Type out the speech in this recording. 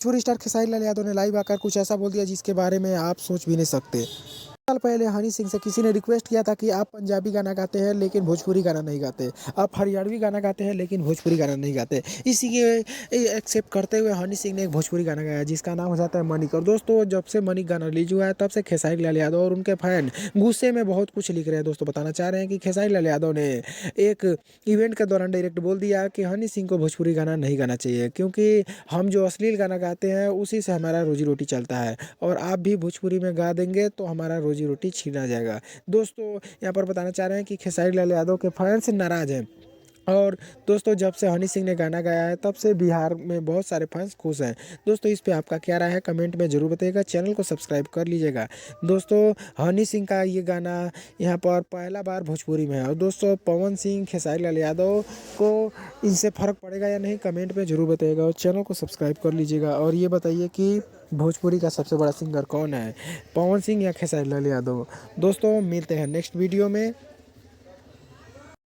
Bhojpuri star Khesari Lal Yadav ने live आकर कुछ ऐसा बोल दिया जिसके बारे में आप सोच भी नहीं सकते। साल पहले हनी सिंह से किसी ने रिक्वेस्ट किया था कि आप पंजाबी गाना गाते हैं लेकिन भोजपुरी गाना नहीं गाते, आप हरियाणवी गाना गाते हैं लेकिन भोजपुरी गाना नहीं गाते। इसी के एक्सेप्ट करते हुए हनी सिंह ने एक भोजपुरी गाना गाया जिसका नाम हो जाता है मनिक। और दोस्तों जब से मनिक गाना रिलीज हुआ है तब से खेसारी लाल यादव और उनके फैन गुस्से में बहुत कुछ लिख रहे हैं। दोस्तों बताना चाह रहे हैं कि खेसारी लाल यादव ने एक इवेंट के दौरान डायरेक्ट बोल दिया कि हनी सिंह को भोजपुरी गाना नहीं गाना चाहिए, क्योंकि हम जो अश्लील गाना गाते हैं उसी से हमारा रोजी रोटी चलता है, और आप भी भोजपुरी में गा देंगे तो हमारा रोजी रोटी छीना जाएगा। दोस्तों यहाँ पर बताना चाह रहे हैं कि खेसारी लाल यादव के फैंस नाराज़ हैं। और दोस्तों जब से हनी सिंह ने गाना गाया है तब से बिहार में बहुत सारे फैंस खुश हैं। दोस्तों इस पे आपका क्या राय है कमेंट में ज़रूर बताइएगा, चैनल को सब्सक्राइब कर लीजिएगा। दोस्तों हनी सिंह का ये गाना यहाँ पर पहला बार भोजपुरी में है। और दोस्तों पवन सिंह खेसारी लाल यादव को इनसे फ़र्क पड़ेगा या नहीं कमेंट में ज़रूर बताइएगा, और चैनल को सब्सक्राइब कर लीजिएगा। और ये बताइए कि भोजपुरी का सबसे बड़ा सिंगर कौन है, पवन सिंह या खेसारी लाल यादव। दोस्तों मिलते हैं नेक्स्ट वीडियो में।